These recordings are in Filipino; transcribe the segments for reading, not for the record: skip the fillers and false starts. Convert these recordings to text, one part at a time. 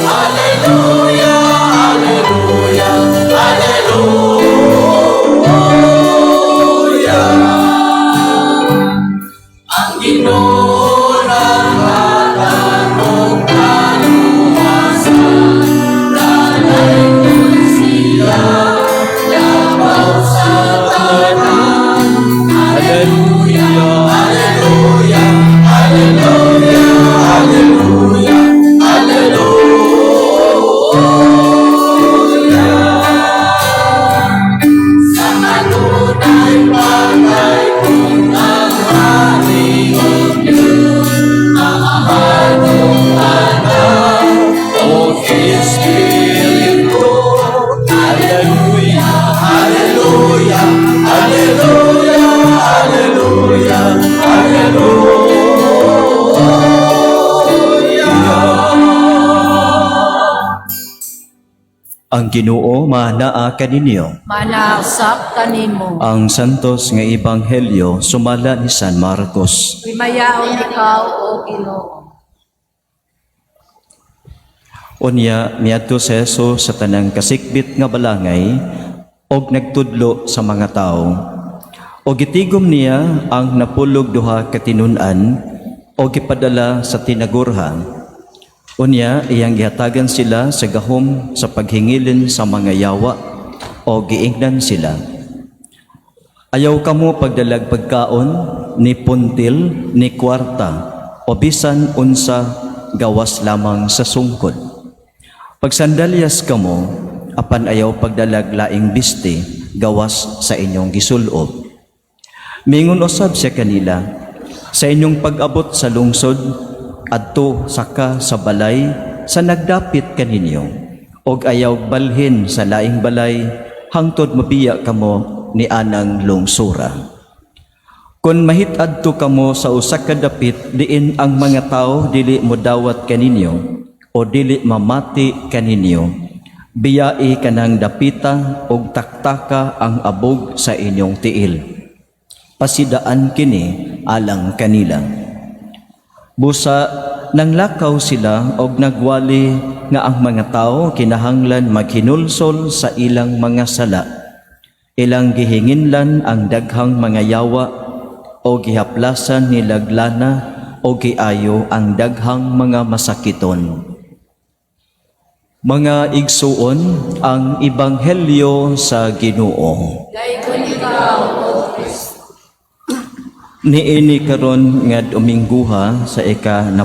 Alleluia, alleluia, alleluia. Ang Ginoo ng lahat ng kaluwasan, nanay siya, yapaw sa tanan. Alleluia, alleluia, alleluia, alleluia, alleluia. Sa kanunay bagay kung ang hari ng Diyos, maahadong anak o Espiritu. Alleluia, alleluia, alleluia, alleluia, alleluia. Ang Ginoo manaa kaninyo. Manasap kanimo. Ang santos nga ebanghelyo sumala ni San Marcos. Himayaon ikaw, O Ginoo. Unya miadto si Jesus sa tanang kasikbit nga balangay og nagtudlo sa mga tao. Og gitigom niya ang napulog duha ka tinun-an og gipadala sa tinagurha. Unya iyang gihatagan sila sa gahom sa paghingilin sa mga yawa o giingnan sila. Ayaw kamo pagdalag pagkaon ni puntil ni kwarta o bisan unsa gawas lamang sa sungkod. Pagsandalyas kamo apan ayaw pagdalag laing biste gawas sa inyong gisulob. Mingon usab siya kanila, sa inyong pag-abot sa lungsod adto saka sa balay sa nagdapit kaninyo og ayaw balhin sa laing balay hangtod mabiya kamo ni anang lungsura. Kung mahit-adto kamo sa usa ka dapit diin ang mga tao dili modawat kaninyo o dili mamati kaninyo, biyai kanang dapita og taktaka ang abog sa inyong tiil. Pasidaan kini alang kanila. Busa nanglakaw sila og nagwali nga ang mga tao kinahanglan maghinulsol sa ilang mga sala. Ilang gihinginlan ang daghang mga yawa o gihaplasan ni laglana o giayo ang daghang mga masakiton. Mga igsuon, ang ebanghelyo sa Ginoo. Dayon ikaw, O Kristo. Niini karon nga Domingguha sa ika-15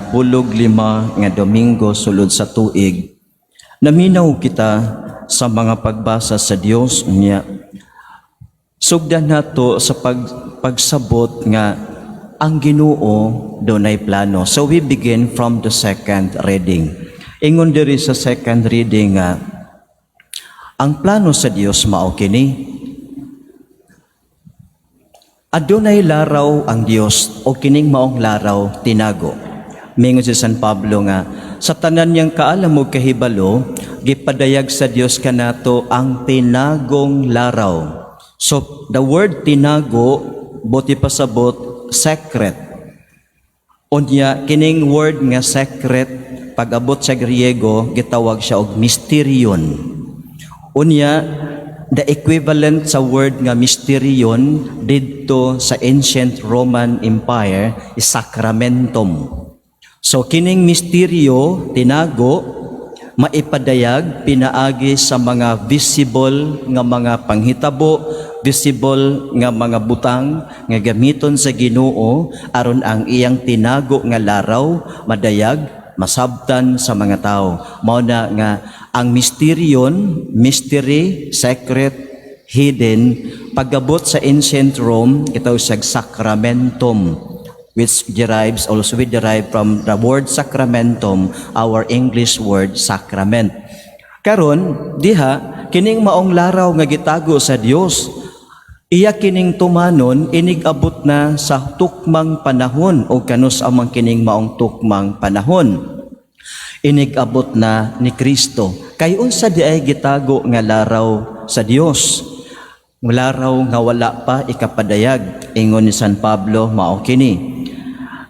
nga Domingo sulod sa tuig. Naminaw kita sa mga pagbasa sa Dios niya. Sugdan nato sa pagsabot nga ang Ginoo dunay plano. So we begin from the second reading. Ingon diri sa second reading nga ang plano sa Dios mao kini. Adunay laraw ang Dios o kining maong laraw tinago. Mingon si San Pablo nga sa tanan niyang kaalam ug kahibalo gipadayag sa Dios kanato ang tinagong laraw. So the word tinago buti pasabot secret. Unya kining word nga secret pag-abot sa Griego gitawag siya og mysterion. Unya the equivalent sa word nga mysterion didto sa ancient Roman Empire is sacramentum. So kining misteryo tinago maipadayag pinaagi sa mga visible nga mga panghitabo, visible nga mga butang nga gamiton sa Ginoo aron ang iyang tinago nga laraw madayag masabtan sa mga tao. Mao na nga ang mysterion, mystery, secret, hidden, pag-abot sa ancient Rome, ito sa sacramentum, which we derive from the word sacramentum, our English word sacrament. Karon, diha, kining maong laraw nga gitago sa Dios, iya kining tumanon, inigabot na sa tukmang panahon o kanus amang kining maong tukmang panahon. Inigabot na ni Kristo. Kay unsa di ay gitago nga laraw sa Dios. Laraw nga wala pa ikapadayag. Ingon ni San Pablo mao kini.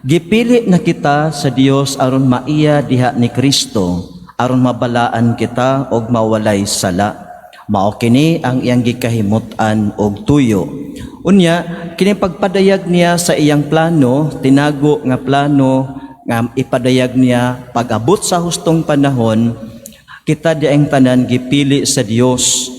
Gipili na kita sa Dios aron maiya diha ni Kristo aron mabalaan kita og mawalay sala. Mao kini ang iyang gikahimut-an og tuyo. Unya, kini pagpadayag niya sa iyang plano, tinago nga plano nga ipadayag niya pag-abot sa hustong panahon, kita diayng tanan gipili sa Dios.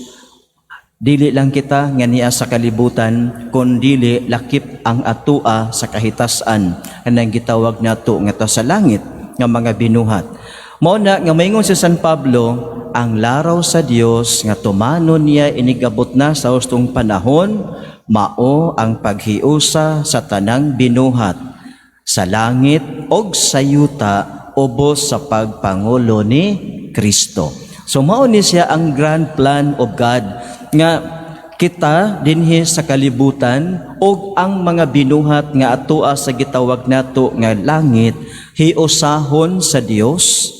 Dili lang kita nga niya sa kalibutan, kundi lakip ang atua sa kahitasan. Anang gitawag nato nga ta sa langit nga mga binuhat. Mao na nga maingon si San Pablo, ang laraw sa Dios nga tumanon niya inigabot na sa hustong panahon, mao ang paghiusa sa tanang binuhat sa langit og sa yuta ubos sa pagpangulo ni Kristo. So mao ni siya ang grand plan of God nga kita dinhi sa kalibutan og ang mga binuhat nga atoa sa gitawag nato nga langit hiusahon sa Dios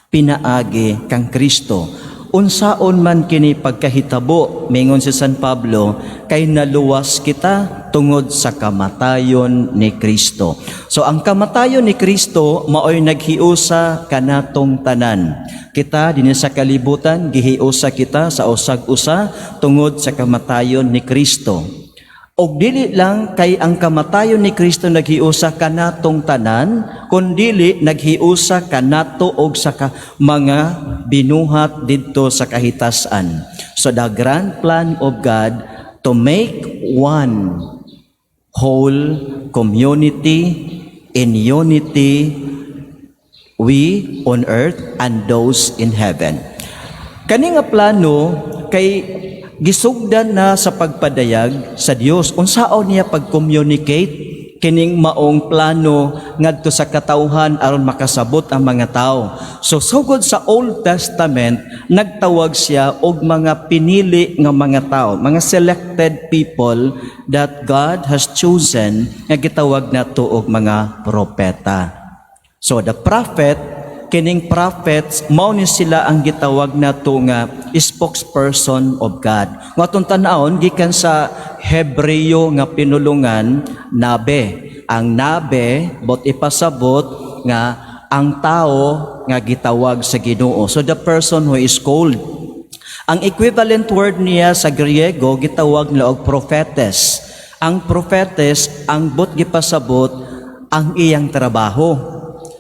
pinaagi kang Kristo. Unsaon man kini pagkahitabo, mingon si San Pablo, kay naluwas kita tungod sa kamatayon ni Kristo. So ang kamatayon ni Kristo maoy naghiusa kanatong tanan. Kita dinhi sa kalibutan gihiusa kita sa usag-usa tungod sa kamatayon ni Kristo. Og dili lang kay ang kamatayon ni Kristo naghiusa kanatong tanan, kundi naghiusa kanato og sa mga binuhat didto sa kahitasan. So the grand plan of God to make one whole community in unity, we on earth and those in heaven. Kani nga plano kay gisugdan na sa pagpadayag sa Dios. Unsaon niya pag-communicate kining maong plano ngadto sa katawhan aron makasabot ang mga tao. So sugod sa Old Testament, nagtawag siya og mga pinili nga mga tao, mga selected people that God has chosen nga gitawag nato og mga propeta. So the prophet, kining prophets, mao ni sila ang gitawag nato nga spokesperson of God. Nga atong tan-awon gikan sa Hebreo nga pinulungan, nabe. Ang nabe bot ipasabot nga ang tao nga gitawag sa Ginoo. So the person who is called. Ang equivalent word niya sa Griego gitawag nila og prophetes. Ang prophetes ang bot gipasabot ang iyang trabaho.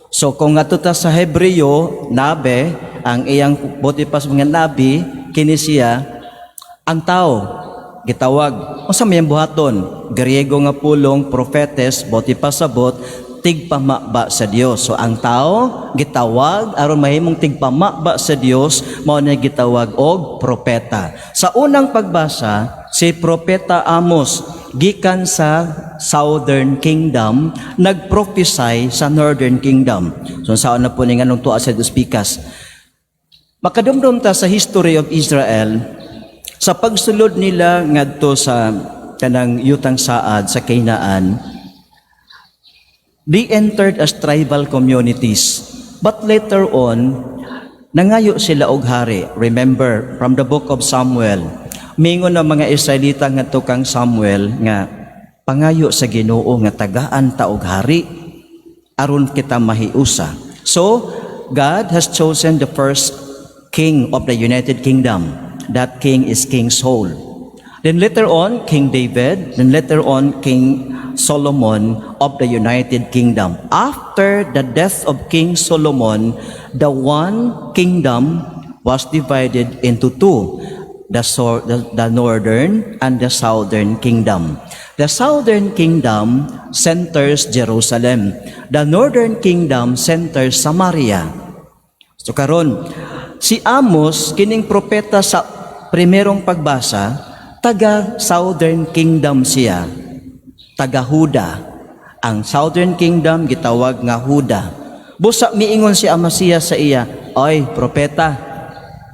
So kung atuta sa Hebreo, nabe, ang iyang botipas mga nabi, kini siya, ang tao, gitawag. O sa mayang buhaton, Griego nga pulong, prophetes, botipasabot, tigpamaba sa Dios. So ang tao, gitawag, aron mahimong tigpamaba sa Dios, mao na gitawag og propeta. Sa unang pagbasa, si Propeta Amos, gikan sa Southern Kingdom, nagprophesy sa Northern Kingdom. So saan na po ni nganong tuwa sa Duspikas. Makadumdum ta sa history of Israel, sa pagsulod nila ngadto sa kanang yutang saad sa Canaan, they entered as tribal communities. But later on, nangayo sila og hari. Remember, from the book of Samuel, mingon na mga Israelita ngadto kang Samuel nga pangayo sa Ginoo nga tagaan ta og hari aron kita mahiusa. So God has chosen the first king of the United Kingdom. That king is King Saul. Then later on King David, then later on King Solomon of the United Kingdom. After the death of King Solomon, the one kingdom was divided into two. The northern and the southern kingdom. The southern kingdom centers Jerusalem. The northern kingdom centers Samaria. So karon, si Amos, kining propeta sa primerong pagbasa, taga southern kingdom siya, taga Huda. Ang southern kingdom gitawag nga Huda. Busa miingon si Amasiya sa iya, "Oy, propeta,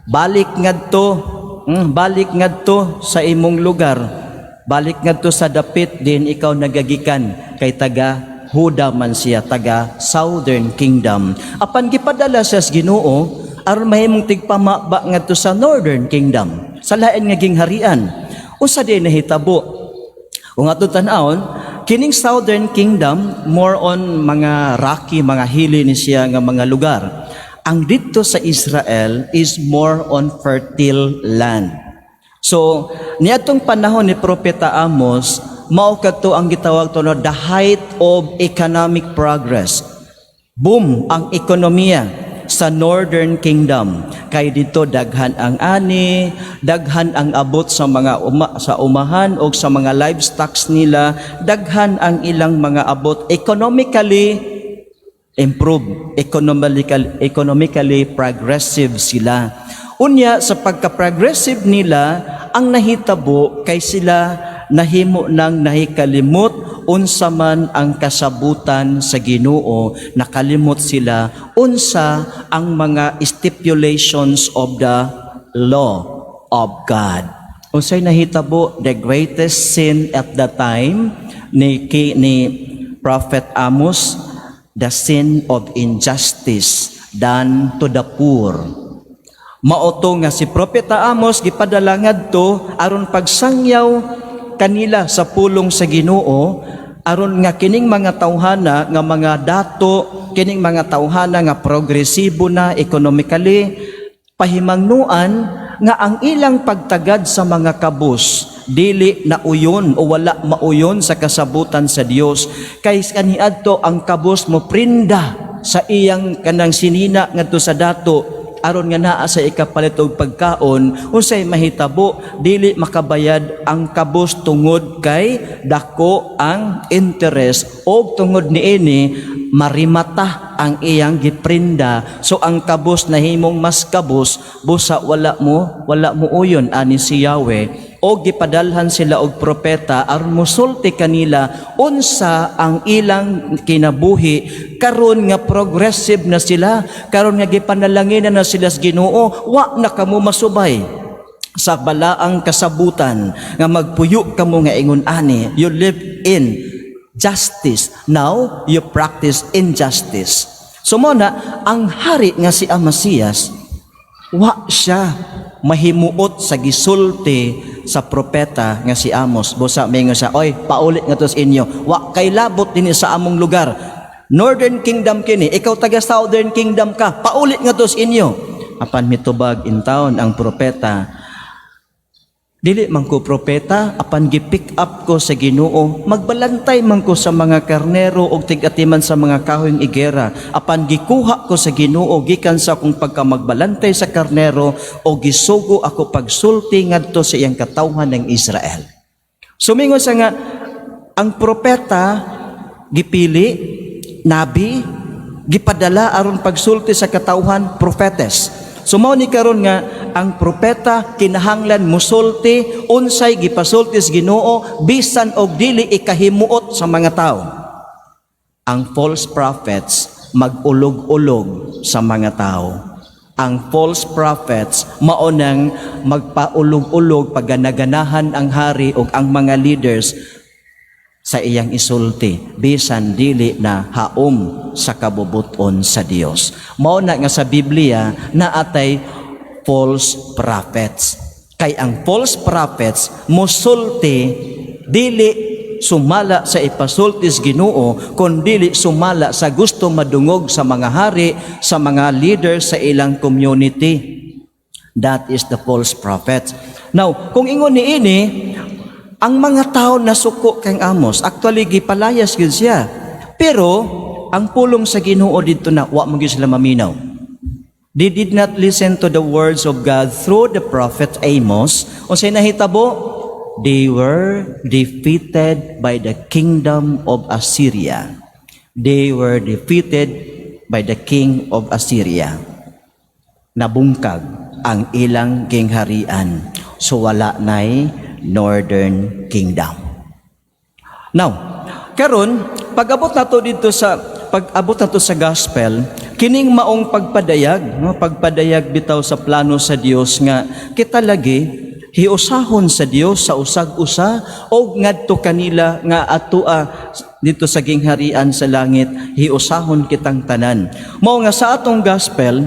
balik ngadto sa imong lugar. Balik ngadto sa dapit din ikaw nagagikan kay taga Huda man siya, taga Southern Kingdom. Apan gipadala siya sa Ginoo aron mahimong tigpamaba ngadto sa Northern Kingdom, sa lain nga gingharian. Usa din nahitabo. Kung ato tan-awon, kining Southern Kingdom more on mga rocky, mga hili ni siya nga mga lugar. Ang dito sa Israel is more on fertile land. So, niadtong panahon ni Propeta Amos, mao kadto ang gitawag to no, the height of economic progress. Boom ang ekonomiya sa Northern Kingdom. Kay dito daghan ang ani, daghan ang abot sa mga sa umahan o sa mga livestocks nila, daghan ang ilang mga abot economically improved, economically progressive sila. Unya sa pagka-progressive nila, ang nahitabo kay sila nahimo nang nahikalimot unsa man ang kasabutan sa Ginoo, nakalimot sila unsa ang mga stipulations of the law of God. Unsay nahitabo? The greatest sin at the time ni Prophet Amos, the sin of injustice done to the poor. Maoto nga si Propeta Amos gipadala ngadto aron pagsangyaw kanila sa pulong sa Ginoo, aron nga kining mga tawhana nga mga dato, kining mga tawhana nga progresibo na economically, pahimangnuan nga ang ilang pagtagad sa mga kabus dili na uyon o wala mauyon sa kasabutan sa Dios, kay kaniadto ang kabus mo prinda sa iyang kanang sinina ngadto sa dato aron nga naa sa ikapalit og pagkaon. Unsay mahitabo? Dili makabayad ang kabus tungod kay dako ang interest o tungod niini marimata ang iyang giprinda. So ang kabus nahimong mas kabus busa wala mo uyon ani si Yahweh. O gipadalhan sila og propeta aron mosulti kanila unsa ang ilang kinabuhi karon nga progressive na sila, karon nga gipanalangin na sila sa Ginoo, wa na kamo masubay sa balaang kasabutan nga magpuyo kamo nga ingon ani. You live in justice, now you practice injustice. So mo na ang hari nga si Amasias, wa siya mahimuot sa gisulti sa propeta nga si Amos. Busa may nga siya, oy, paulit nga to sa inyo. Wa kay labot din sa among lugar. Northern Kingdom kini, ikaw taga Southern Kingdom ka, paulit nga to sa inyo. Apan mitubag in town ang propeta, dili man ko propeta, apan gi-pick up ko sa Ginoo, magbalantay man ko sa mga karnero og tig-atiman sa mga kahoyng igera, apan gikuha ko sa Ginoo gikan sa akong pagkamagbalantay sa karnero o gisugo ako pagsulti ngadto sa iyang katawhan ng Israel. Sumingon sa nga ang propeta gipili, nabi, gipadala aron pagsulti sa katawhan, prophetes. Sumaw ni karon nga ang propeta kinahanglan musulti unsay gipasulti sa Ginoo bisan og dili ikahimuot sa mga tao. Ang false prophets mag-ulog-ulog sa mga tao. Ang false prophets mao nang magpaulog-ulog paganaganahan ang hari ug ang mga leaders sa iyang isulti bisan dili na haom sa kabubuton sa Dios. Mao na nga sa Biblia naatay false prophets. Kay ang false prophets mosulti dili sumala sa ipasulti sa Ginoo kundi sumala sa gusto madungog sa mga hari, sa mga leaders sa ilang community. That is the false prophets. Now, kung ingon niini ang mga tao nasuko kang Amos, actually gipalayas gyud siya. Pero ang pulong sa Ginoo didto na wa mo gyud sila maminaw. They did not listen to the words of God through the prophet Amos. Unsay nahitabo? They were defeated by the kingdom of Assyria. They were defeated by the king of Assyria. Nabungkag ang ilang gingharian. So wala nay Northern Kingdom. Now, karon pag-abot nato dito sa gospel, kining maong pagpadayag bitaw sa plano sa Dios nga kita lagi hiusahon sa Dios sa usag-usa o ngadto kanila nga atua dito sa gingharian sa langit, hiusahon kitang tanan. Mao nga sa atong gospel,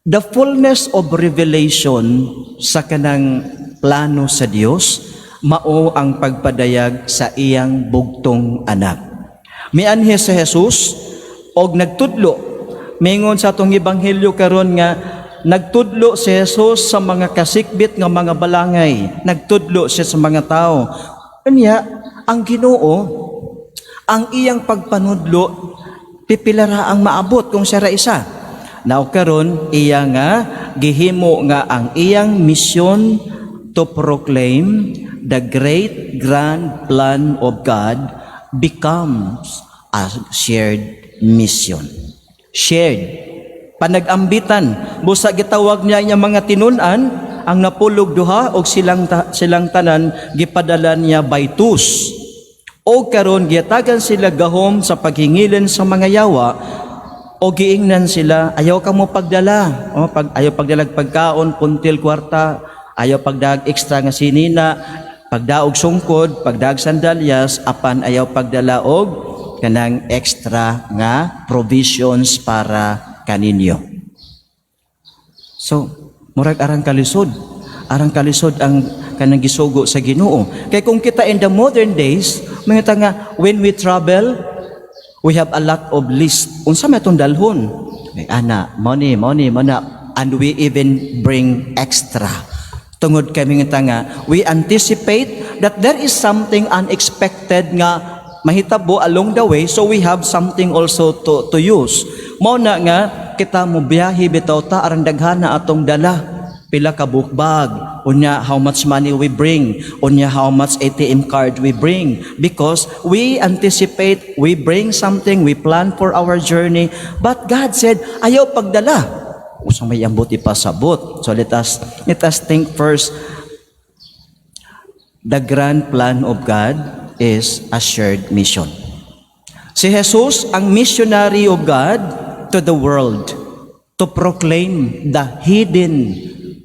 the fullness of revelation sa kanang plano sa Dios mao ang pagpadayag sa iyang bugtong anak. Mianhi sa Jesus og nagtudlo Mingon sa atong ebanghelyo karon nga nagtudlo si Jesus sa mga kasikbit nga mga balangay. Nagtudlo siya sa mga tao. Kanya, ang Ginoo, ang iyang pagpanudlo, pipilara ang maabot kung siya ra isa. Now karon iya nga gihimo nga ang iyang mission to proclaim the great grand plan of God becomes a shared mission. Shared. Panag-ambitan. Busa gitawag niya niya mga tinunan, ang napulog duha o silang tanan gipadala niya by twos. O karon giatagan sila gahom sa paghingilin sa mga yawa o giingnan sila, ayaw ka mo pagdala. Ayaw pagdalag pagkaon, puntil kwarta, ayaw pagdag extra nga sinina, pagdaog sungkod, pagdaag sandalyas, apan ayaw pagdala og kanang extra nga provisions para kaninyo. So, murag arang kalisod ang kanang gisugo sa Ginoo. Kay kung kita in the modern days, mga nga when we travel, we have a lot of list. Unsa may itong dalhon? May money, and we even bring extra. Tungod kami nga, we anticipate that there is something unexpected nga mahitabo along the way, so we have something also to use. Mao na nga, kita mo biyahe bitaw ta, arang daghana atong dala. Pila ka bukbag, unya how much money we bring, unya how much ATM card we bring, because we anticipate, we bring something, we plan for our journey, but God said, ayaw pagdala. Usang may ambot ipasabot. So let us think first, the grand plan of God is a shared mission. Si Jesus ang missionary of God to the world to proclaim the hidden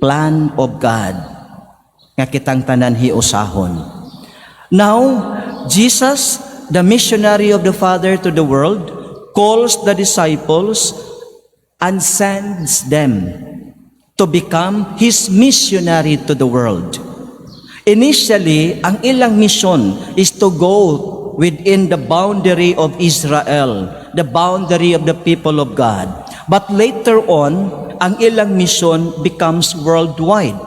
plan of God nga kitang tanan hiusahon. Now, Jesus, the missionary of the Father to the world, calls the disciples and sends them to become His missionary to the world. Initially, ang ilang mission is to go within the boundary of Israel, the boundary of the people of God. But later on, ang ilang mission becomes worldwide.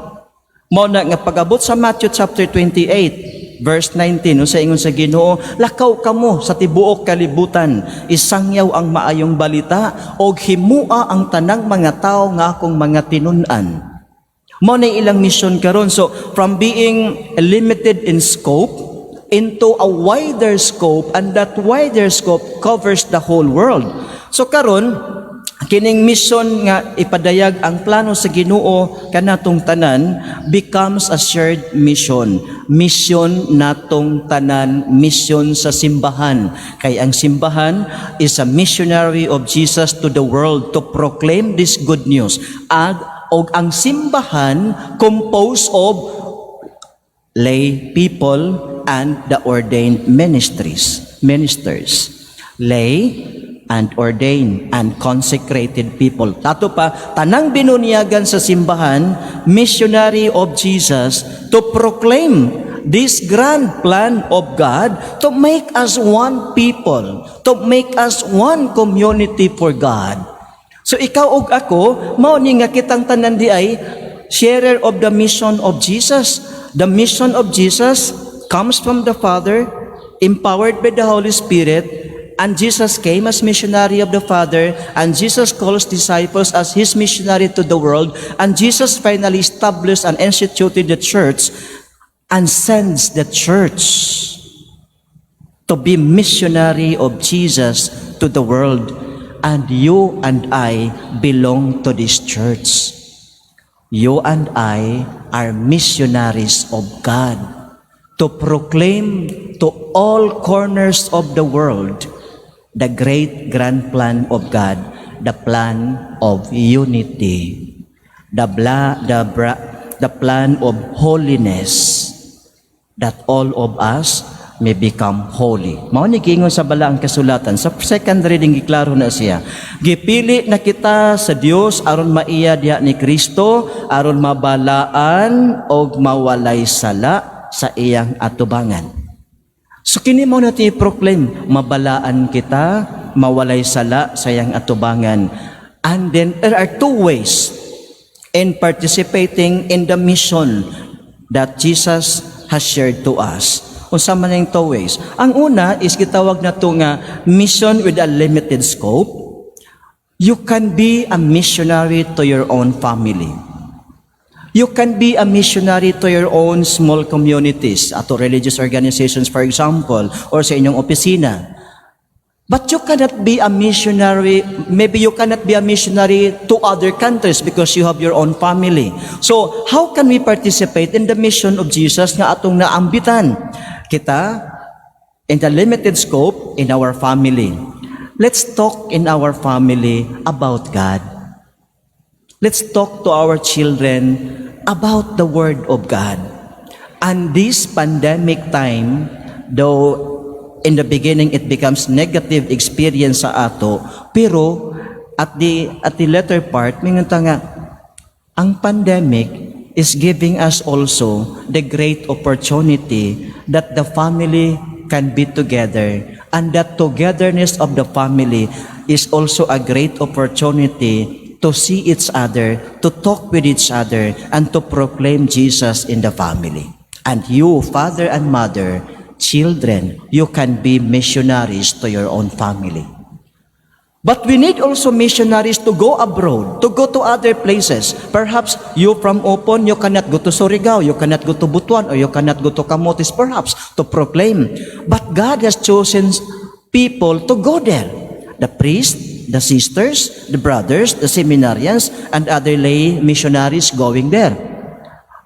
Mao na nga pag-abot sa Matthew chapter 28, verse 19, sa ingon sa Ginoo, lakaw kamo sa tibuok kalibutan, isangyaw ang maayong balita, og himua ang tanang mga tao nga akong mga tinunan. Mao na ilang mission karon. So from being limited in scope into a wider scope, and that wider scope covers the whole world. So karon kining mission nga ipadayag ang plano sa Ginoo kanatong tanan becomes a shared mission. Mission natong tanan, mission sa simbahan. Kay ang simbahan is a missionary of Jesus to the world to proclaim this good news. Og ang simbahan composed of lay people and the ordained ministers. Lay and ordained and consecrated people. Tato pa, tanang binunyagan sa simbahan, missionary of Jesus to proclaim this grand plan of God to make us one people, to make us one community for God. So ikaw ug ako, mao ni nga kitang tanan di ay sharer of the mission of Jesus. The mission of Jesus comes from the Father, empowered by the Holy Spirit, and Jesus came as missionary of the Father, and Jesus calls disciples as His missionary to the world, and Jesus finally established and instituted the church and sends the church to be missionary of Jesus to the world. And you and I belong to this church. You and I are missionaries of God to proclaim to all corners of the world the great grand plan of God, the plan of unity, the plan of holiness, that all of us may become holy. Mao ni giingon sa balaang kasulatan, sa second reading giklaro na siya. Gipili na kita sa Dios aron maiya diha ni Kristo, aron mabalaan og mawalay sala sa iyang atubangan. So kini mo natin i-proclaim, mabalaan kita, mawalay sala sa iyang atubangan. And then there are two ways in participating in the mission that Jesus has shared to us. Unsa man yung two ways? Ang una is gitawag na to nga mission with a limited scope. You can be a missionary to your own family. You can be a missionary to your own small communities, to religious organizations, for example, or sa inyong opisina. But you cannot be a missionary, maybe you cannot be a missionary to other countries because you have your own family. So, how can we participate in the mission of Jesus nga atong naambitan? Kita, in the limited scope, in our family. Let's talk in our family about God. Let's talk to our children about the Word of God. And this pandemic time, though in the beginning it becomes negative experience sa ato, pero at the latter part, mingunta nga, ang pandemic is giving us also the great opportunity that the family can be together, and that togetherness of the family is also a great opportunity to see each other, to talk with each other, and to proclaim Jesus in the family. And you, father and mother, children, you can be missionaries to your own family. But we need also missionaries to go abroad, to go to other places. Perhaps you from Opon, you cannot go to Surigao, you cannot go to Butuan, or you cannot go to Camotes, perhaps, to proclaim. But God has chosen people to go there. The priests, the sisters, the brothers, the seminarians, and other lay missionaries going there.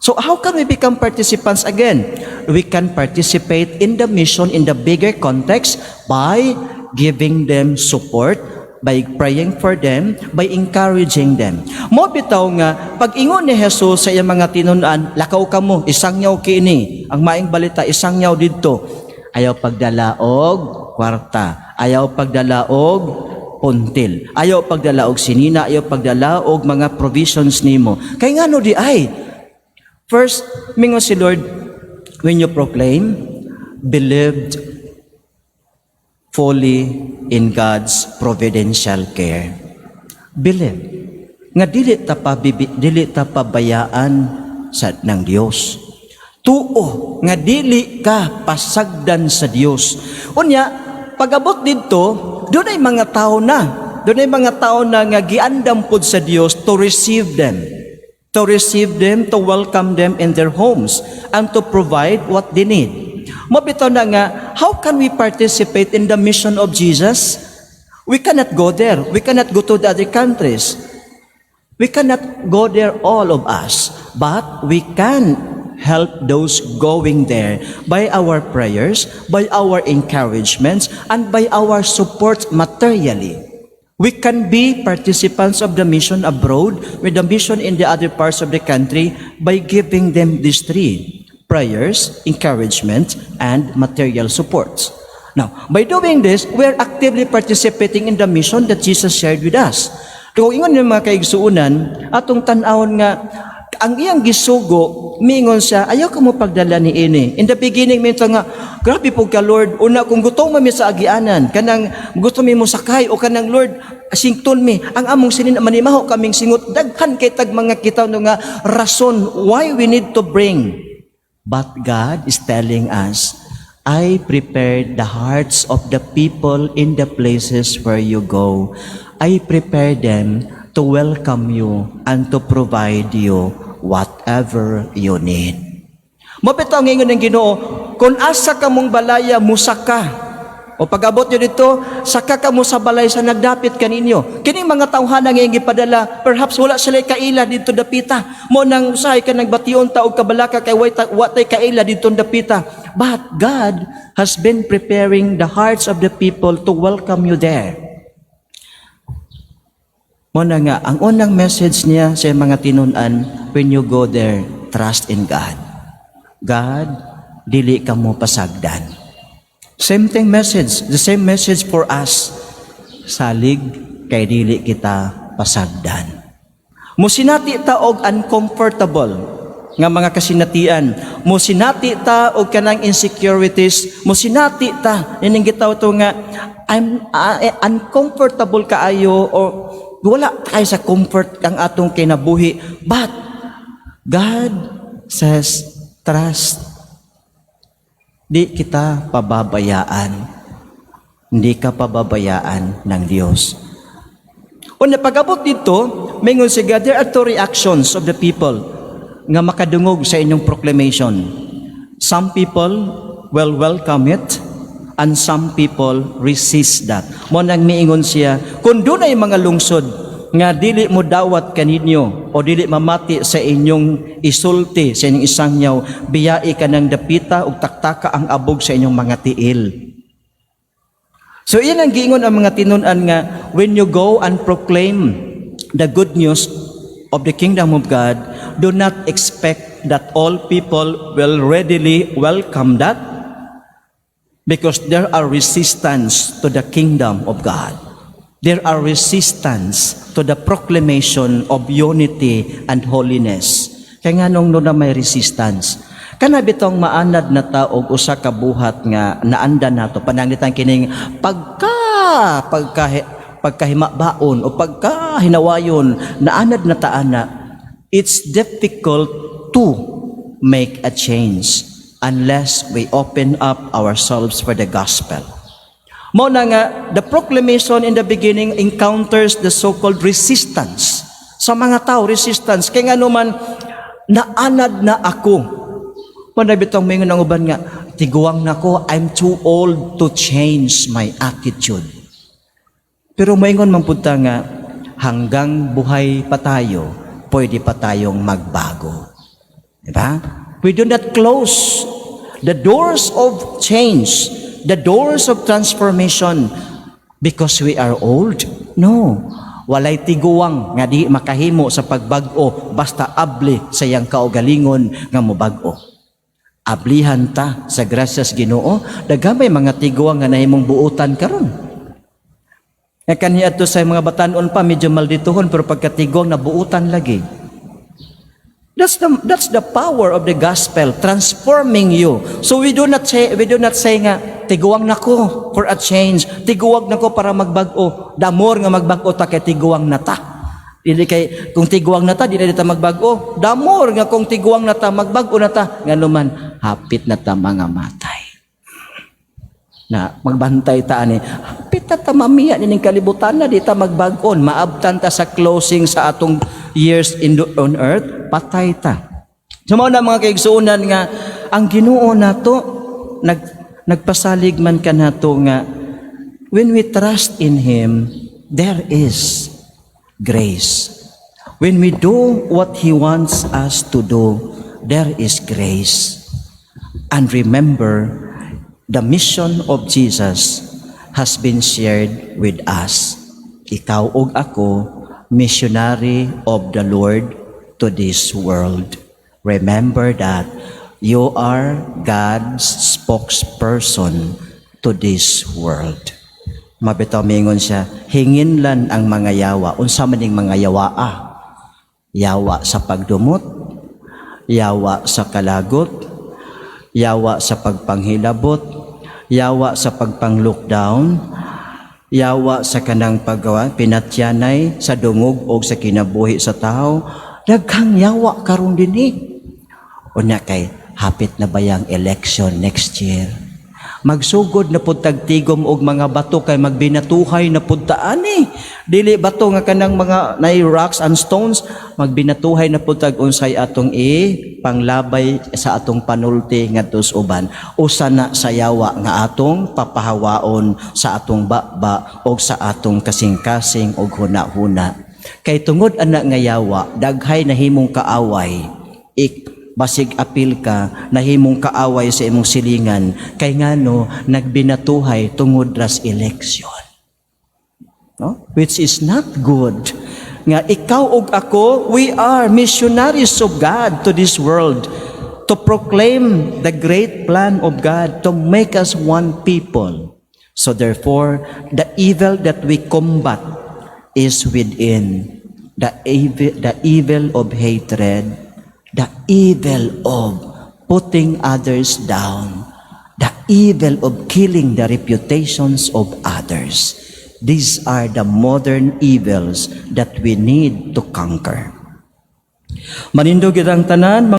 So how can we become participants again? We can participate in the mission in the bigger context by giving them support, by praying for them, by encouraging them. Mo bitaw nga, pag ingon ni Jesus sa iyang mga tinunan, lakaw ka mo, isang yaw kini, ang maing balita, isang yaw dito. Ayaw pagdalaog kwarta, ayaw pagdalaog puntil, ayaw pagdalaog sinina, ayaw pagdalaog mga provisions nimo. Kay nga no di ay, first, mingon si Lord, when you proclaim, believed fully in God's providential care. Believe nga dili ta pabayaan sa ng Dios. Tuo nga dili ka pasagdan sa Dios. Unya pag-abot didto, dunay mga tao na. Dunay mga tao na nga giandam pud sa Dios to receive them. To receive them, to welcome them in their homes, and to provide what they need. Mabitaw na nga, how can we participate in the mission of Jesus? We cannot go there. We cannot go to the other countries. We cannot go there, all of us. But we can help those going there by our prayers, by our encouragements, and by our support materially. We can be participants of the mission abroad with the mission in the other parts of the country by giving them these three: prayers, encouragement, and material supports. Now, by doing this, we are actively participating in the mission that Jesus shared with us. Kung ingon yung mga kaigsuunan, atong tan-awon nga, ang iyang gisugo, mingon siya, ayaw ka mo pagdala ni ini. In the beginning, minto nga, grabe po ka, Lord. Una, kung gutom mi sa agianan, kanang gusto mi mo sakay, o kanang, Lord, sington mi, ang among sinin, manimaho kaming singot, daghan kay tag mga kita no nga rason why we need to bring. But God is telling us, I prepared the hearts of the people in the places where you go. I prepared them to welcome you and to provide you whatever you need. Mabitaw ngayon ng Ginoo, kung asa ka mong balaya, musaka. O pag-abot nyo dito, saka ka mo sa balay sa nagdapit kaninyo. Kining mga tawhana ngayong gipadala, perhaps wala sila kaila dito dapita. Mo nang usahay ka nagbation taog kabalaka kay watay kaila dito dapita. But God has been preparing the hearts of the people to welcome you there. Mo na nga, ang unang message niya sa mga tinunan, when you go there, trust in God. God, dili ka mo pasagdan. Same thing message, the same message for us. Salig kay dili kita pasagdan. Musinati ta og uncomfortable nga mga kasinatian. Musinati ta og kanang insecurities. Musinati ta ining gitaw to nga I'm uncomfortable kaayo, or Wala tayo sa comfort ang atong kinabuhi. But God says, trust. Di kita pababayaan. Hindi ka pababayaan ng Diyos. O napag-abot dito, mingon siya, there are two reactions of the people nga makadungog sa inyong proclamation. Some people will welcome it, and some people resist that. Mo nang miingon siya, kung doon ay mga lungsod nga dili mo dawat kaninyo o dili mamati sa inyong isulti sa inyong isangyaw, biyai ka ng dapita ug taktaka ang abog sa inyong mga tiil. So iyan ang giingon ang mga tinun-an nga, when you go and proclaim the good news of the kingdom of God, do not expect that all people will readily welcome that, because there are resistance to the kingdom of God. There are resistance to the proclamation of unity and holiness. Kaya nga nung na may resistance, kana bitong maanad na taog usa ka buhat nga naanda nato pananglitan kining pagkahimabaon o pagkahinawayon naanad na taana. It's difficult to make a change unless we open up ourselves for the gospel. Mo na nga, the proclamation in the beginning encounters the so-called resistance. Sa mga tao, resistance. Kaya nga naman, naanad na ako. Manabitong mingon ang uban nga, tiguang na ko, I'm too old to change my attitude. Pero maingon man punta nga, hanggang buhay pa tayo, pwede pa tayong magbago. Diba? We do not close the doors of change, the doors of transformation, because we are old. No. Walay tiguang nga di makahimo sa pagbag-o basta abli sa iyang kaugalingon nga mobag-o. Ablihan ta sa grasyas Ginoo, dagamay mga tiguang nga nahimong buutan karon. Nga kaniya to sa mga batanon pa medyo maldituhon pero pagkatigong na buutan lagi. That's the power of the gospel transforming you. So we do not say nga tiguwang nako for a change. Tiguwag nako para magbag-o. Damor nga magbag-o ta kay tiguwang nata. Dili kay kung tiguwang nata dili ta magbag-o. Damor nga kung tiguwang nata magbag-o nata nganuman hapit na ta mga matay. Na magbantay ta ani. Hapit ta mamiya ning kalibutan na di ta magbag-on. Maabtan ta sa closing sa atong years on earth, patay ta. So mao na mga kaigsuonan nga ang Ginoo nato nagpasalig man kanato nga when we trust in Him, there is grace. When we do what He wants us to do, there is grace. And remember, the mission of Jesus has been shared with us. Ikaw ug ako, missionary of the Lord to this world. Remember that you are God's spokesperson to this world. Mabitaw mingon siya, hinginlan ang mga yawa. Unsa man ning mga yawa? Yawa sa pagdumot, yawa sa kalagot, yawa sa pagpanghilabot, yawa sa pagpang-lockdown, yawa sa kanang paggawa, pinatyanay sa dungog o sa kinabuhi sa tao, daghang yawa karon dinhi. Unya kay hapit na bayang election next year. Magsugod na pud tagtigom og mga bato kay magbinatuhay na pud ta ani. Dili bato nga kanang mga nay rocks and stones, magbinatuhay na pud tag unsay atong panglabay sa atong panulti ngadtos uban. Usa na sa yawa nga atong papahawaon sa atong baba o sa atong kasing-kasing og huna-huna. Kay tungod ana nga yawa, daghay nahimong kaaway. Basig apil ka, nahimong kaaway sa imong silingan, kay ngano nagbinatuhay tungod ras election. No? Which is not good. Nga ikaw ug ako, we are missionaries of God to this world to proclaim the great plan of God to make us one people. So therefore, the evil that we combat is within. The evil of hatred, the evil of putting others down, the evil of killing the reputations of others. These are the modern evils that we need to conquer. Manindog ang tanan,